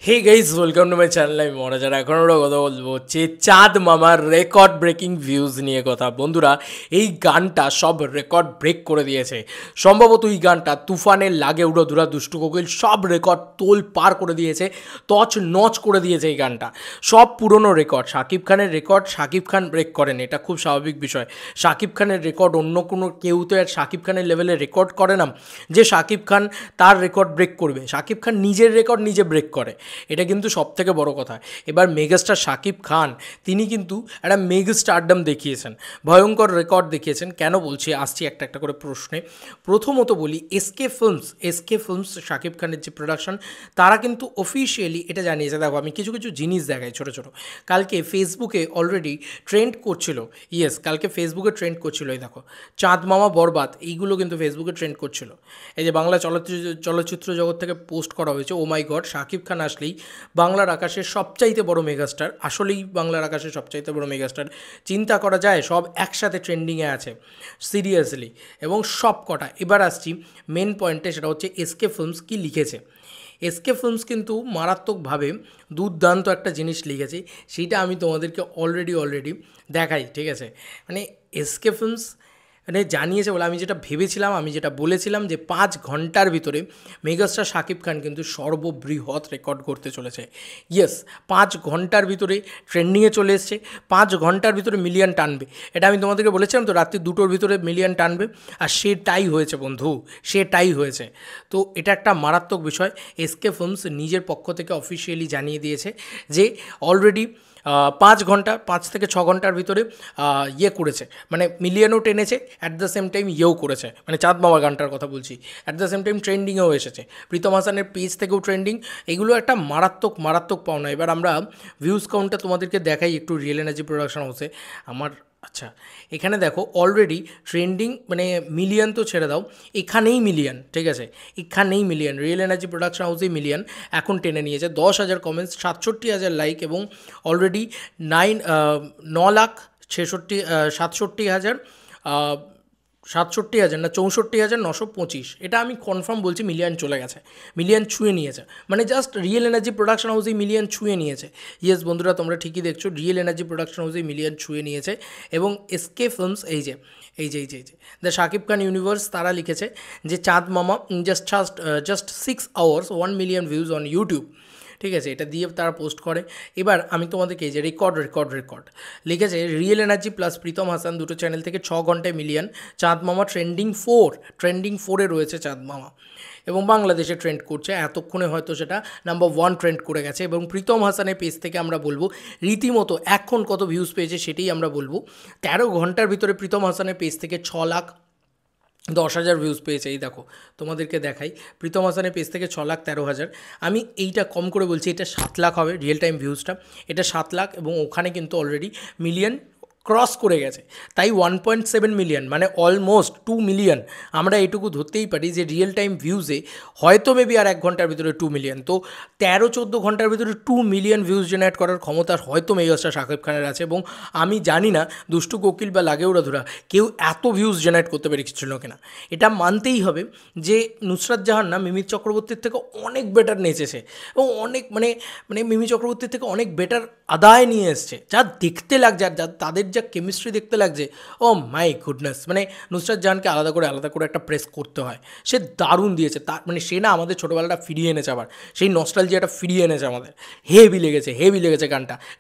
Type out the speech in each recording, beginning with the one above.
Hey guys welcome to my channel. আমি মহারাজার এখন ওরা কথা বলবো হচ্ছে চাঁদ মামার রেকর্ড ব্রেকিং ভিউজ নিয়ে কথা। বন্ধুরা, এই গানটা সব রেকর্ড ব্রেক করে দিয়েছে। সম্ভবত এই গানটা তুফানের লাগে উড়ো ধুরা দুষ্টু কোকিল সব রেকর্ড তোল পার করে দিয়েছে, তছ নচ করে দিয়েছে এই গানটা। সব পুরনো রেকর্ড, শাকিব খানের রেকর্ড শাকিব খান ব্রেক করেন, এটা খুব স্বাভাবিক বিষয়। শাকিব খানের রেকর্ড অন্য কোনো কেউ তো আর শাকিব খানের লেভেলে রেকর্ড করে না যে শাকিব খান তার রেকর্ড ব্রেক করবে। শাকিব খান নিজের রেকর্ড নিজে ব্রেক করে, এটা কিন্তু সবথেকে বড় কথা। এবার মেগাস্টার শাকিব খান তিনি কিন্তু একটা মেগা স্টারডম দেখিয়েছেন, ভয়ঙ্কর রেকর্ড দেখিয়েছেন। কেন বলছি, আসছি একটা একটা করে প্রশ্নে। প্রথমত বলি, এসকে ফিল্মস শাকিব খানের যে প্রোডাকশন, তারা কিন্তু অফিসিয়ালি এটা জানিয়েছে। দেখো, আমি কিছু কিছু জিনিস দেখাই ছোটো ছোটো। কালকে ফেসবুকে অলরেডি ট্রেন্ড করছিল, কালকে ফেসবুকে ট্রেন্ড করছিল। এই দেখো, চাঁদ মামা বরবাদ, এইগুলো কিন্তু ফেসবুকে ট্রেন্ড করছিল। এই যে বাংলা চলচ্চিত্র জগৎ থেকে পোস্ট করা হয়েছে, ও মাই গড, শাকিব খান আসলেই বাংলার আকাশের সবচাইতে বড় মেগাস্টার। আসলেই বাংলার আকাশের সবচাইতে বড় মেগাস্টার চিন্তা করা যায়, সব একসাথে ট্রেন্ডিংয়ে আছে সিরিয়াসলি। এবং সব কটা, এবার আসছি মেন পয়েন্টে, সেটা হচ্ছে এসকে ফিল্মস কী লিখেছে। এসকে ফিল্মস কিন্তু মারাত্মকভাবে দুর্দান্ত একটা জিনিস লিখেছে, সেইটা আমি তোমাদেরকে অলরেডি দেখাই, ঠিক আছে। মানে এসকে ফিল্মস মানে জানিয়েছে বলে, আমি যেটা ভেবেছিলাম, আমি যেটা বলেছিলাম যে 5 ঘন্টার ভিতরে মেগাস্টার শাকিব খান কিন্তু সর্ববৃহৎ রেকর্ড করতে চলেছে। 5 ঘন্টার ভিতরে ট্রেন্ডিংয়ে চলে এসছে, 5 ঘন্টার ভিতরে মিলিয়ন টানবে। এটা আমি তোমাদেরকে বলেছিলাম তো, রাত্রি 2টোর ভিতরে মিলিয়ন টানবে, আর সেটাই হয়েছে বন্ধু, সেটাই হয়েছে। তো এটা একটা মারাত্মক বিষয়। এসকে ফিল্মস নিজের পক্ষ থেকে অফিসিয়ালি জানিয়ে দিয়েছে যে অলরেডি 5 ঘন্টা, 5 থেকে 6 ঘন্টার ভিতরে করেছে, মানে মিলিয়নও টেনেছে, অ্যাট দ্য সেম টাইম করেছে, মানে চাঁদ মামা গানটার কথা বলছি। অ্যাট দ্য সেম টাইম ট্রেন্ডিংয়েও এসেছে, প্রীতম হাসানের পেজ থেকেও ট্রেন্ডিং। এগুলো একটা মারাত্মক পাওনা। এবার আমরা ভিউজ কাউন্টটা তোমাদেরকে দেখাই একটু রিয়েল এনার্জি প্রোডাকশন হাউসে আমার। আচ্ছা, এখানে দেখো অলরেডি ট্রেন্ডিং, মানে মিলিয়ন তো ছেড়ে দাও, এখানেই মিলিয়ন, ঠিক আছে, এখানেই মিলিয়ন, রিয়েল এনার্জি প্রোডাকশন হাউসেই মিলিয়ন এখন টেনে নিয়েছে। 10,000 কমেন্টস, 67,000 লাইক, এবং অলরেডি 67,000 না 64,925, এটা আমি কনফার্ম বলছি, মিলিয়ন চলে গেছে, মিলিয়ন ছুঁয়ে নিয়েছে। মানে জাস্ট রিয়েল এনার্জি প্রোডাকশন হাউসেই মিলিয়ন ছুঁয়ে নিয়েছে। বন্ধুরা, তোমরা ঠিকই দেখছো, রিয়েল এনার্জি প্রোডাকশন হাউসেই মিলিয়ন ছুঁয়ে নিয়েছে। এবং এসকে ফিল্মস এই যে দ্য শাকিব খান ইউনিভার্স, তারা লিখেছে যে চাঁদ মামা just 6 hours 1 million views on YouTube, ঠিক আছে, এটা দিয়ে তারা পোস্ট করে। এবার আমি তোমাদেরকে এই যে রেকর্ড লিখেছে, real energy plus Pritam Hasan দুটো চ্যানেল থেকে 6 ঘন্টায় মিলিয়ন। চাঁদ মামা ট্রেন্ডিং 4-এ রয়েছে চাঁদ মামা, এবং বাংলাদেশে ট্রেন্ড করছে এতক্ষণে, হয়তো সেটা নাম্বার 1 ট্রেন্ড করে গেছে। এবং প্রীতম হাসানের পেজ থেকে আমরা বলবো রীতিমতো এখন কত ভিউজ পেয়েছে সেটাই আমরা বলবো। 13 ঘন্টার ভিতরে প্রীতম হাসানের পেজ থেকে 6,10,000 ভিউজ পেয়েছে। এই দেখো, তোমাদেরকে দেখাই, প্রীতম হাসানের পেজ থেকে 6,13,000। আমি এইটা কম করে বলছি, এটা 7 লাখ হবে রিয়েল টাইম ভিউজটা, এটা 7 লাখ, এবং ওখানে কিন্তু অলরেডি মিলিয়ন ক্রস করে গেছে। তাই 1.7 মিলিয়ন, মানে অলমোস্ট 2 মিলিয়ন। আমরা এটুকু ধরতেই পারি যে রিয়েল টাইম ভিউজে হয়তো মেবি আর 1 ঘন্টার ভিতরে 2 মিলিয়ন। তো 13-14 ঘন্টার ভিতরে 2 মিলিয়ন ভিউজ জেনারেট করার ক্ষমতা হয়তো মেগাস্টার শাকিব খানের আছে। এবং আমি জানি না দুষ্টু কোকিল বা লাগে উড়াধুরা কেউ এত ভিউজ জেনারেট করতে পেরেছিল কিনা। এটা মানতেই হবে যে নুসরাত জাহান না মিমি চক্রবর্তীর থেকে অনেক বেটার নেচেছে, এবং অনেক মানে মিমি চক্রবর্তীর থেকে অনেক বেটার আদায় নিয়ে এসছে, যা দেখতে লাগছে, আর তাদের যা কেমিস্ট্রি দেখতে লাগছে, ও মাই গুডনেস। মানে নুসরাত জাহানকে আলাদা করে একটা প্রেস করতে হয়, সে দারুণ দিয়েছে। তার মানে সে না আমাদের ছোটোবেলাটা ফিরিয়ে এনেছে, আবার সেই নস্টালজিয়াটা ফিরিয়ে এনেছে আমাদের। হেভি লেগেছে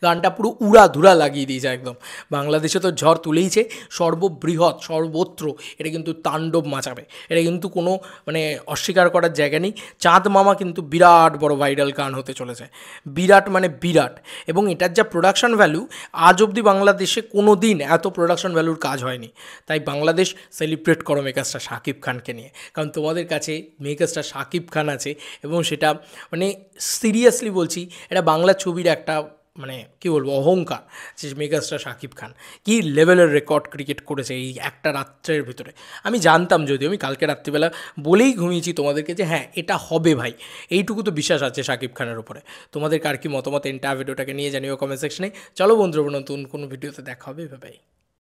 গানটা পুরো উড়াধুরা লাগিয়ে দিয়েছে একদম। বাংলাদেশে তো ঝড় তুলেইছে, সর্ববৃহৎ সর্বত্র এটা কিন্তু তাণ্ডব মাচাবে, এটা কিন্তু কোনো মানে অস্বীকার করার জায়গা নেই। চাঁদ মামা কিন্তু বিরাট বড় ভাইরাল গান হতে চলেছে, বিরাট মানে বিরাট। এবং এটার যা প্রোডাকশন ভ্যালু, আজ অবধি বাংলাদেশে কোনো দিন এত প্রোডাকশন ভ্যালুর কাজ হয়নি। তাই বাংলাদেশ সেলিব্রেট করো মেগাস্টার শাকিব খানকে নিয়ে, কারণ তোমাদের কাছে মেগাস্টার শাকিব খান আছে, এবং সেটা মানে সিরিয়াসলি বলছি, এটা বাংলা ছবির একটা মানে কী বলবো অহংকার, যে মেগাস্টার শাকিব খান কী লেভেলের রেকর্ড ক্রিকেট করেছে এই একটা রাত্রের ভিতরে। আমি জানতাম, যদিও আমি কালকে রাত্রিবেলা বলেই ঘুমিয়েছি তোমাদেরকে যে হ্যাঁ এটা হবে ভাই, এইটুকু তো বিশ্বাস আছে শাকিব খানের উপরে। তোমাদের কার কি মতামত এন্টার ভিডিওটাকে নিয়ে জানিও কমেন্ট সেকশনে। চলো বন্ধুরা, নতুন কোনো ভিডিওতে দেখা হবে, ভাই।